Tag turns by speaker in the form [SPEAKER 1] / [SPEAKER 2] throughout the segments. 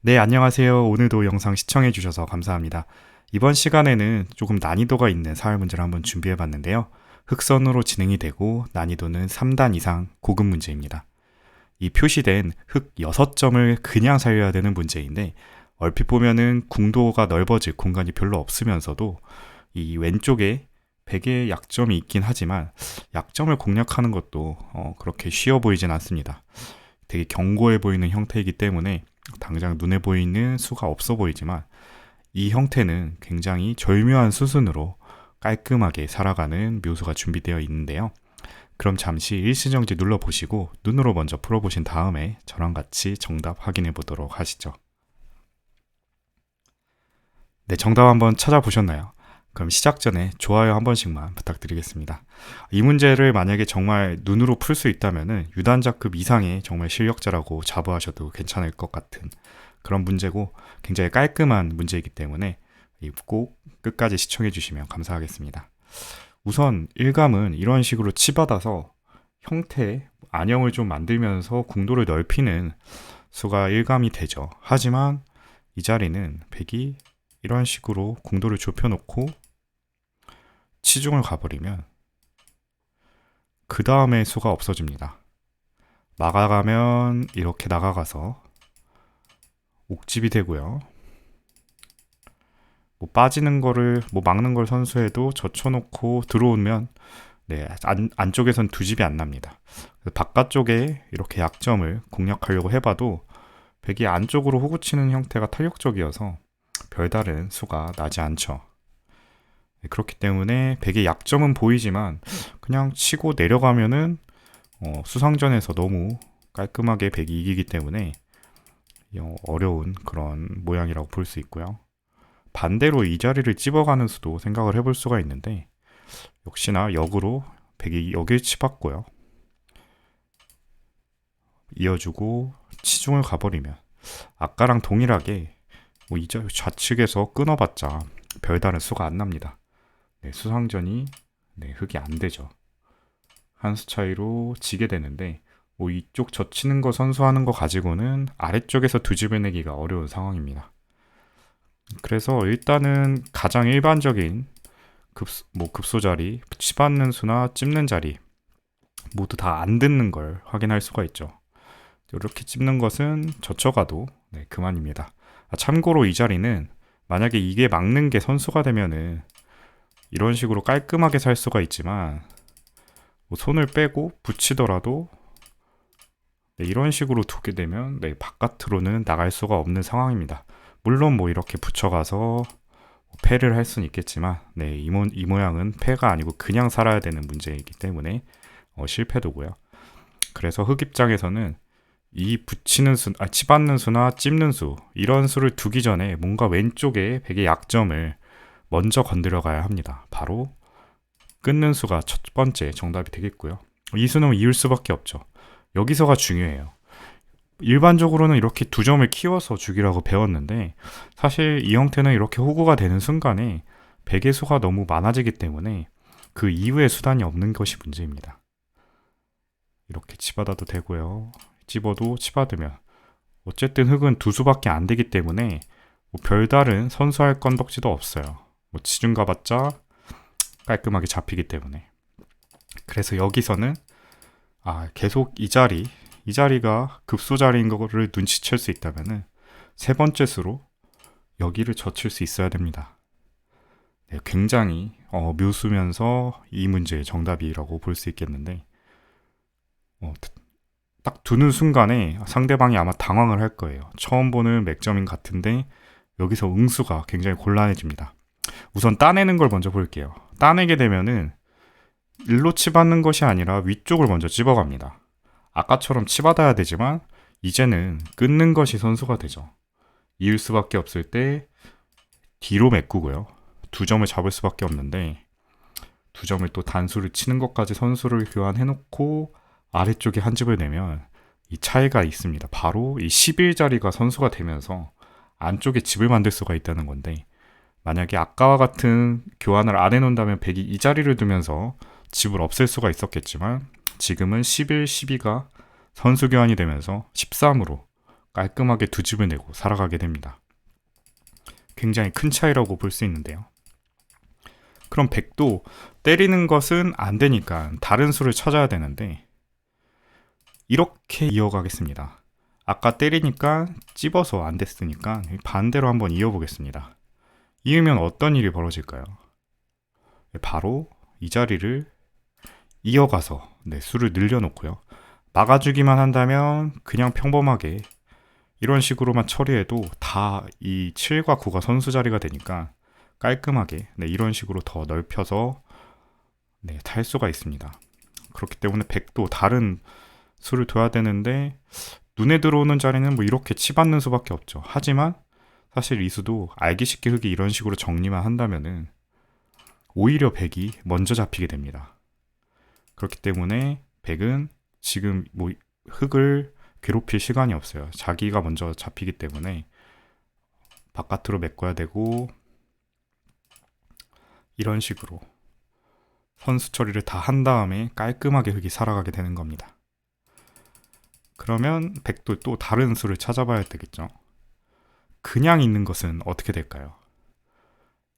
[SPEAKER 1] 네, 안녕하세요. 오늘도 영상 시청해 주셔서 감사합니다. 이번 시간에는 조금 난이도가 있는 사회 문제를 한번 준비해 봤는데요. 흑선으로 진행이 되고 난이도는 3단 이상 고급 문제입니다. 이 표시된 흑 6점을 그냥 살려야 되는 문제인데 얼핏 보면은 궁도가 넓어질 공간이 별로 없으면서도 이 왼쪽에 100의 약점이 있긴 하지만 약점을 공략하는 것도 그렇게 쉬워 보이진 않습니다. 되게 견고해 보이는 형태이기 때문에 당장 눈에 보이는 수가 없어 보이지만 이 형태는 굉장히 절묘한 수순으로 깔끔하게 살아가는 묘수가 준비되어 있는데요. 그럼 잠시 일시정지 눌러보시고 눈으로 먼저 풀어보신 다음에 저랑 같이 정답 확인해 보도록 하시죠. 네, 정답 한번 찾아보셨나요? 그럼 시작 전에 좋아요 한 번씩만 부탁드리겠습니다. 이 문제를 만약에 정말 눈으로 풀 수 있다면 유단자급 이상의 정말 실력자라고 자부하셔도 괜찮을 것 같은 그런 문제고 굉장히 깔끔한 문제이기 때문에 꼭 끝까지 시청해 주시면 감사하겠습니다. 우선 1감은 이런 식으로 치받아서 형태, 안형을 좀 만들면서 궁도를 넓히는 수가 1감이 되죠. 하지만 이 자리는 백이 이런 식으로 궁도를 좁혀놓고 치중을 가버리면 그 다음에 수가 없어집니다. 막아가면 이렇게 나가가서 옥집이 되고요. 뭐 빠지는 거를 뭐 막는 걸 선수해도 젖혀놓고 들어오면 네, 안쪽에선 두 집이 안 납니다. 바깥쪽에 이렇게 약점을 공략하려고 해봐도 백이 안쪽으로 호구 치는 형태가 탄력적이어서 별다른 수가 나지 않죠. 네, 그렇기 때문에 백의 약점은 보이지만 그냥 치고 내려가면은 수상전에서 너무 깔끔하게 백이 이기기 때문에 어려운 그런 모양이라고 볼 수 있고요. 반대로 이 자리를 찝어가는 수도 생각을 해볼 수가 있는데 역시나 역으로 백이 여길 치봤고요. 이어주고 치중을 가버리면 아까랑 동일하게 이 좌측에서 끊어봤자 별다른 수가 안 납니다. 네, 수상전이 흑이 안 되죠. 한 수 차이로 지게 되는데 이쪽 젖히는 거 선수하는 거 가지고는 아래쪽에서 두 집을 내기가 어려운 상황입니다. 그래서 일단은 가장 일반적인 급소 자리, 치받는 수나 찝는 자리 모두 다 안 듣는 걸 확인할 수가 있죠. 이렇게 찝는 것은 젖혀가도 그만입니다. 참고로 이 자리는 만약에 이게 막는 게 선수가 되면은 이런 식으로 깔끔하게 살 수가 있지만 손을 빼고 붙이더라도 이런 식으로 두게 되면 바깥으로는 나갈 수가 없는 상황입니다. 물론 이렇게 붙여가서 패를 할 수는 있겠지만 이 모양은 패가 아니고 그냥 살아야 되는 문제이기 때문에 실패도고요. 그래서 흑 입장에서는 이 붙이는 수, 치받는 수나 찝는 수 이런 수를 두기 전에 뭔가 왼쪽에 백의 약점을 먼저 건드려 가야 합니다. 바로 끊는 수가 첫 번째 정답이 되겠고요. 이 수는 이을 수밖에 없죠. 여기서가 중요해요. 일반적으로는 이렇게 두 점을 키워서 죽이라고 배웠는데 사실 이 형태는 이렇게 호구가 되는 순간에 백의 수가 너무 많아지기 때문에 그 이후에 수단이 없는 것이 문제입니다. 이렇게 치받아도 되고요. 집어도 치받으면 어쨌든 흑은 두 수밖에 안 되기 때문에 별다른 선수할 건덕지도 없어요. 치중 가봤자 깔끔하게 잡히기 때문에. 그래서 여기서는 계속 이 자리가 급소 자리인 거를 눈치챌 수 있다면은 세 번째 수로 여기를 젖힐 수 있어야 됩니다. 굉장히 묘수면서 이 문제의 정답이라고 볼 수 있겠는데 딱 두는 순간에 상대방이 아마 당황을 할 거예요. 처음 보는 맥점인 같은데 여기서 응수가 굉장히 곤란해집니다. 우선 따내는 걸 먼저 볼게요. 따내게 되면은 일로 치받는 것이 아니라 위쪽을 먼저 찝어갑니다. 아까처럼 치받아야 되지만 이제는 끊는 것이 선수가 되죠. 이을 수밖에 없을 때 뒤로 메꾸고요. 두 점을 잡을 수밖에 없는데 두 점을 또 단수를 치는 것까지 선수를 교환해놓고 아래쪽에 한 집을 내면 이 차이가 있습니다. 바로 이 11자리가 선수가 되면서 안쪽에 집을 만들 수가 있다는 건데 만약에 아까와 같은 교환을 안 해놓는다면 백이 이 자리를 두면서 집을 없앨 수가 있었겠지만 지금은 11, 12가 선수 교환이 되면서 13으로 깔끔하게 두 집을 내고 살아가게 됩니다. 굉장히 큰 차이라고 볼 수 있는데요. 그럼 백도 때리는 것은 안 되니까 다른 수를 찾아야 되는데 이렇게 이어가겠습니다. 아까 때리니까 찝어서 안 됐으니까 반대로 한번 이어보겠습니다. 이으면 어떤 일이 벌어질까요? 바로 이 자리를 이어가서 수를 늘려놓고요. 막아주기만 한다면 그냥 평범하게 이런 식으로만 처리해도 다 이 7과 9가 선수 자리가 되니까 깔끔하게 이런 식으로 더 넓혀서 탈 수가 있습니다. 그렇기 때문에 백도 다른 수를 둬야 되는데 눈에 들어오는 자리는 뭐 이렇게 치받는 수밖에 없죠. 하지만 사실 이 수도 알기 쉽게 흙이 이런 식으로 정리만 한다면은 오히려 백이 먼저 잡히게 됩니다. 그렇기 때문에 백은 지금 뭐 흙을 괴롭힐 시간이 없어요. 자기가 먼저 잡히기 때문에 바깥으로 메꿔야 되고 이런 식으로 선수 처리를 다 한 다음에 깔끔하게 흙이 살아가게 되는 겁니다. 그러면 백도 또 다른 수를 찾아봐야 되겠죠. 그냥 있는 것은 어떻게 될까요?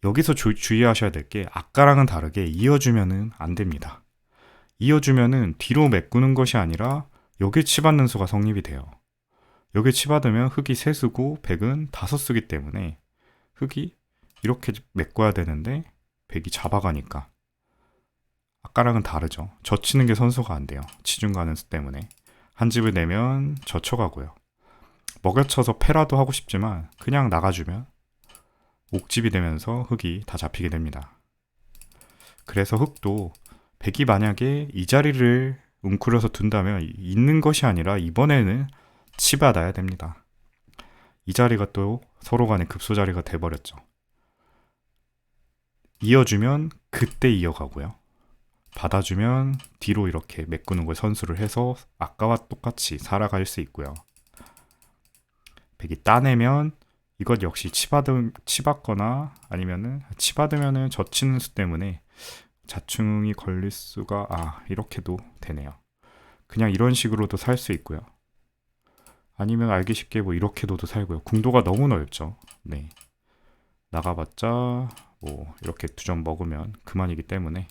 [SPEAKER 1] 여기서 주의하셔야 될 게 아까랑은 다르게 이어주면은 안 됩니다. 이어주면은 뒤로 메꾸는 것이 아니라 여길 치받는 수가 성립이 돼요. 여길 치받으면 흙이 3수고 백은 5수기 때문에 흙이 이렇게 메꿔야 되는데 백이 잡아가니까 아까랑은 다르죠. 젖히는 게 선수가 안 돼요. 치중 가는 수 때문에. 한 집을 내면 젖혀가고요. 먹여쳐서 패라도 하고 싶지만 그냥 나가주면 옥집이 되면서 흙이 다 잡히게 됩니다. 그래서 흙도 백이 만약에 이 자리를 웅크려서 둔다면 있는 것이 아니라 이번에는 치받아야 됩니다. 이 자리가 또 서로 간의 급소 자리가 돼버렸죠. 이어주면 그때 이어가고요. 받아주면 뒤로 이렇게 메꾸는 걸 선수를 해서 아까와 똑같이 살아갈 수 있고요. 백이 따내면 이것 역시 치받거나 아니면은 치받으면은 젖히는 수 때문에 자충이 걸릴 수가 이렇게도 되네요. 그냥 이런 식으로도 살 수 있고요. 아니면 알기 쉽게 뭐 이렇게도 살고요. 궁도가 너무 넓죠. 나가봤자 뭐 이렇게 2점 먹으면 그만이기 때문에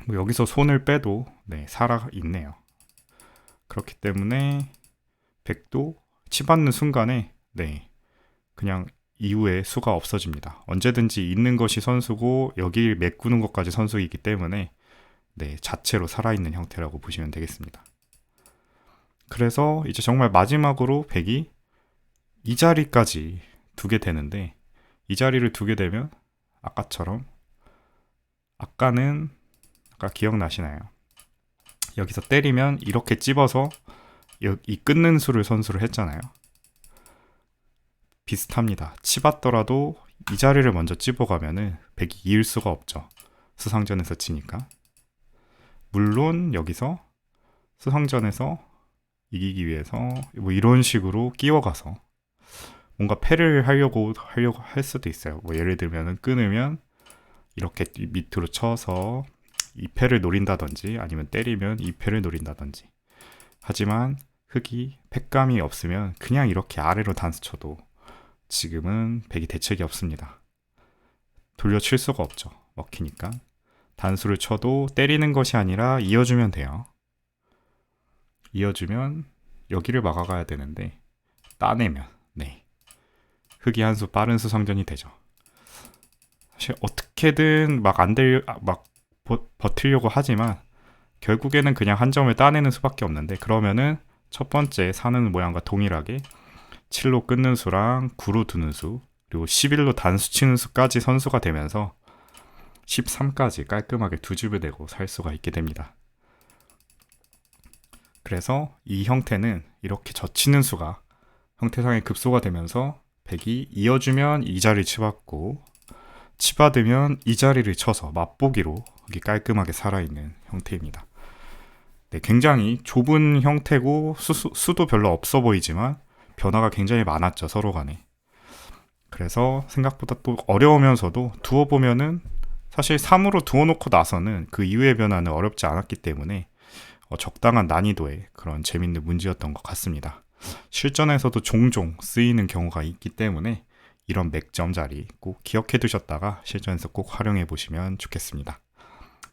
[SPEAKER 1] 뭐 여기서 손을 빼도 살아 있네요. 그렇기 때문에 백도 치받는 순간에 그냥 이후에 수가 없어집니다. 언제든지 있는 것이 선수고 여기를 메꾸는 것까지 선수이기 때문에 자체로 살아있는 형태라고 보시면 되겠습니다. 그래서 이제 정말 마지막으로 백이 이 자리까지 두게 되는데 이 자리를 두게 되면 아까처럼 아까 기억나시나요? 여기서 때리면 이렇게 찝어서 이 끊는 수를 선수를 했잖아요. 비슷합니다. 치받더라도 이 자리를 먼저 찝어가면은 백이 이을 수가 없죠. 수상전에서 치니까. 물론 여기서 수상전에서 이기기 위해서 뭐 이런 식으로 끼워가서 뭔가 패를 하려고 할 수도 있어요. 뭐 예를 들면은 끊으면 이렇게 밑으로 쳐서 이 패를 노린다든지 아니면 때리면 이 패를 노린다든지. 하지만 흙이 패감이 없으면 그냥 이렇게 아래로 단수 쳐도 지금은 백이 대책이 없습니다. 돌려칠 수가 없죠. 먹히니까. 단수를 쳐도 때리는 것이 아니라 이어주면 돼요. 이어주면 여기를 막아가야 되는데 따내면 흙이 한 수 빠른 수상전이 되죠. 사실 어떻게든 막 버티려고 하지만 결국에는 그냥 한 점을 따내는 수밖에 없는데 그러면은 첫 번째 사는 모양과 동일하게 7로 끊는 수랑 9로 두는 수 그리고 11로 단수 치는 수까지 선수가 되면서 13까지 깔끔하게 두 집을 내고 살 수가 있게 됩니다. 그래서 이 형태는 이렇게 젖히는 수가 형태상의 급소가 되면서 백이 이어주면 이 자리 치받고 치받으면 이 자리를 쳐서 맛보기로 이게 깔끔하게 살아있는 형태입니다. 굉장히 좁은 형태고 수도 별로 없어 보이지만 변화가 굉장히 많았죠, 서로 간에. 그래서 생각보다 또 어려우면서도 두어보면은 사실 3으로 두어놓고 나서는 그 이후의 변화는 어렵지 않았기 때문에 적당한 난이도의 그런 재밌는 문제였던 것 같습니다. 실전에서도 종종 쓰이는 경우가 있기 때문에 이런 맥점 자리 꼭 기억해 두셨다가 실전에서 꼭 활용해 보시면 좋겠습니다.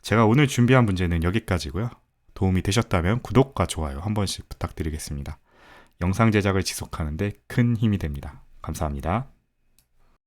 [SPEAKER 1] 제가 오늘 준비한 문제는 여기까지고요. 도움이 되셨다면 구독과 좋아요 한 번씩 부탁드리겠습니다. 영상 제작을 지속하는 데 큰 힘이 됩니다. 감사합니다.